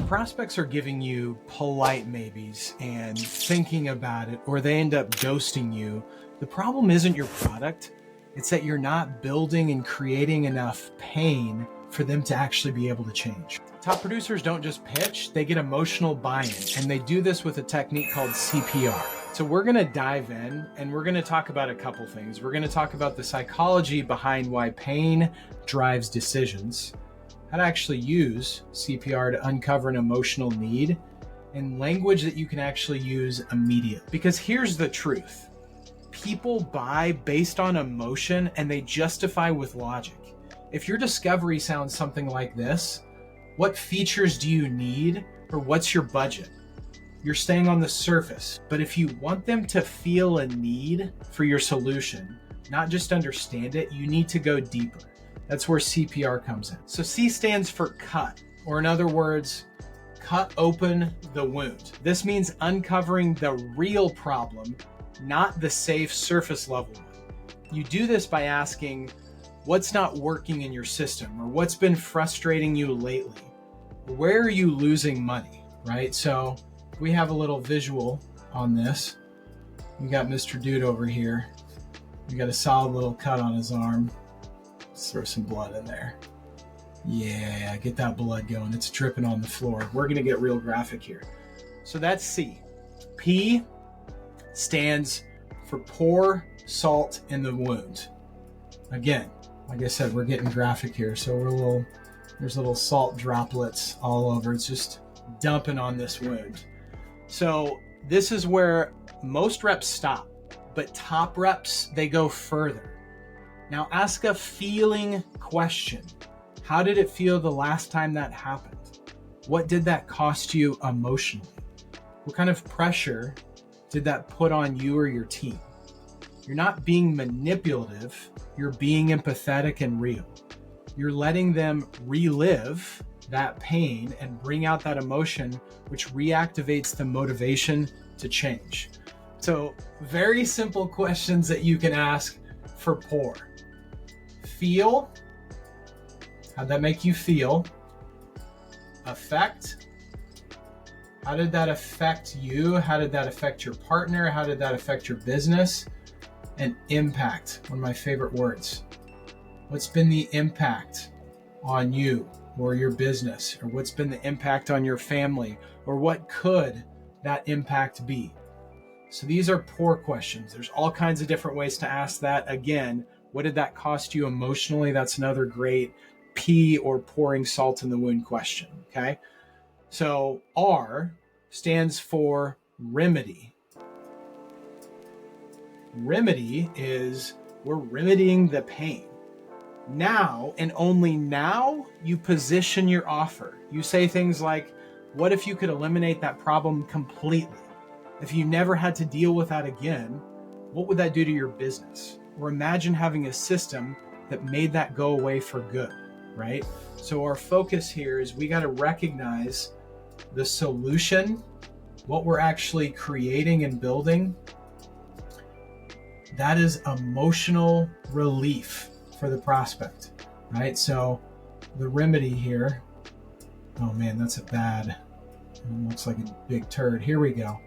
your prospects are giving you polite maybes and thinking about it, or they end up ghosting you, the problem isn't your product. It's that you're not building and creating enough pain for them to actually be able to change. Top producers don't just pitch, they get emotional buy-in, and they do this with a technique called CPR. So we're gonna dive in and we're gonna talk about a couple things. We're gonna talk about the psychology behind why pain drives decisions, how to actually use CPR to uncover an emotional need, and language that you can actually use immediately. Because here's the truth. People buy based on emotion and they justify with logic. If your discovery sounds something like this, what features do you need, or what's your budget? You're staying on the surface. But if you want them to feel a need for your solution, not just understand it, you need to go deeper. That's where CPR comes in. So C stands for cut, or in other words, cut open the wound. This means uncovering the real problem, not the safe surface level one. You do this by asking, what's not working in your system, or what's been frustrating you lately? Where are you losing money, right? So we have a little visual on this. We got Mr. Dude over here. We got a solid little cut on his arm. Let's throw some blood in there. Yeah, get that blood going. It's dripping on the floor. We're gonna get real graphic here. So that's C. P stands for pour salt in the wound. Again, like I said, we're getting graphic here. So there's little salt droplets all over. It's just dumping on this wound. So this is where most reps stop, but top reps, they go further. Now ask a feeling question. How did it feel the last time that happened? What did that cost you emotionally? What kind of pressure did that put on you or your team? You're not being manipulative, you're being empathetic and real. You're letting them relive that pain and bring out that emotion, which reactivates the motivation to change. So very simple questions that you can ask for pour. Feel, how'd that make you feel? Affect, how did that affect you? How did that affect your partner? How did that affect your business? And impact, one of my favorite words. What's been the impact on you or your business? Or what's been the impact on your family? Or what could that impact be? So these are pour questions. There's all kinds of different ways to ask that. Again, what did that cost you emotionally? That's another great P, or pouring salt in the wound question, okay? So R stands for remedy. Remedy is we're remedying the pain. Now, and only now, you position your offer. You say things like, what if you could eliminate that problem completely? If you never had to deal with that again, what would that do to your business? Or imagine having a system that made that go away for good, right? So our focus here is we got to recognize the solution, what we're actually creating and building. That is emotional relief for the prospect, right? So the remedy here, oh man, that's a bad, it looks like a big turd. Here we go.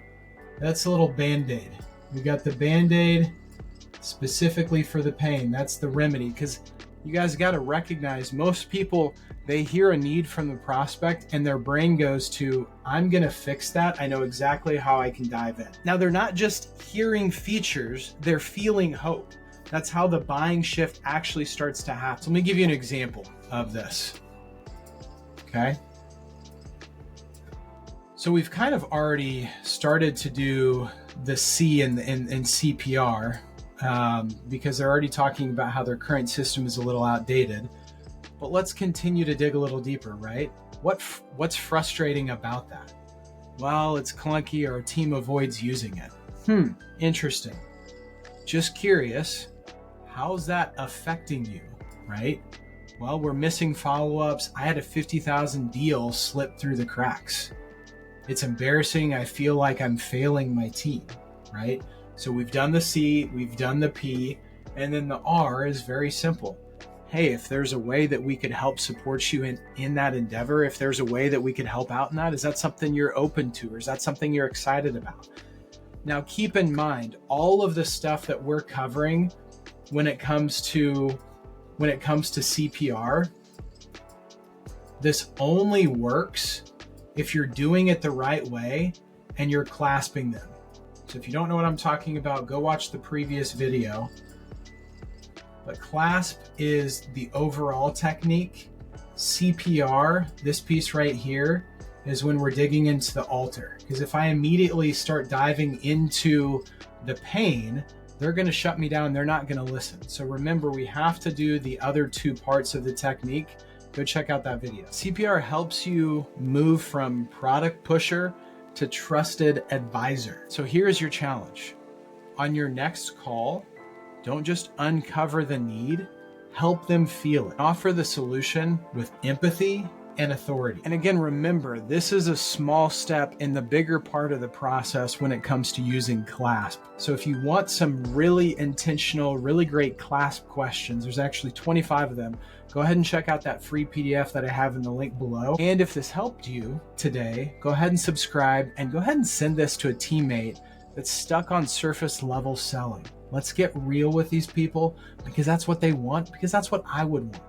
That's a little Band-Aid. We got the Band-Aid specifically for the pain. That's the remedy, because you guys got to recognize most people, they hear a need from the prospect and their brain goes to, I'm going to fix that. I know exactly how I can dive in. Now, they're not just hearing features, they're feeling hope. That's how the buying shift actually starts to happen. So let me give you an example of this. Okay. So we've kind of already started to do the C in CPR because they're already talking about how their current system is a little outdated. But let's continue to dig a little deeper, right? What's frustrating about that? Well, it's clunky, or our team avoids using it. Interesting. Just curious, how's that affecting you, right? Well, we're missing follow-ups. I had a 50,000 deal slip through the cracks. It's embarrassing. I feel like I'm failing my team, right? So we've done the C, we've done the P, and then the R is very simple. hey, if there's a way that we could help support you in that endeavor, if there's a way that we could help out in that, is that something you're open to, or is that something you're excited about? Now, keep in mind, all of the stuff that we're covering when it comes to CPR, this only works if you're doing it the right way and you're clasping them. So if you don't know what I'm talking about, go watch the previous video. But CLASP is the overall technique. CPR, this piece right here, is when we're digging into the altar. Because if I immediately start diving into the pain, they're going to shut me down. They're not going to listen. So remember, we have to do the other two parts of the technique. Go check out that video. CPR helps you move from product pusher to trusted advisor. So here's your challenge. On your next call, don't just uncover the need, help them feel it. Offer the solution with empathy and authority. And again, remember, this is a small step in the bigger part of the process when it comes to using CLASP. So if you want some really intentional, really great CLASP questions, there's actually 25 of them. Go ahead and check out that free PDF that I have in the link below. And if this helped you today, go ahead and subscribe and go ahead and send this to a teammate that's stuck on surface level selling. Let's get real with these people, because that's what they want, because that's what I would want.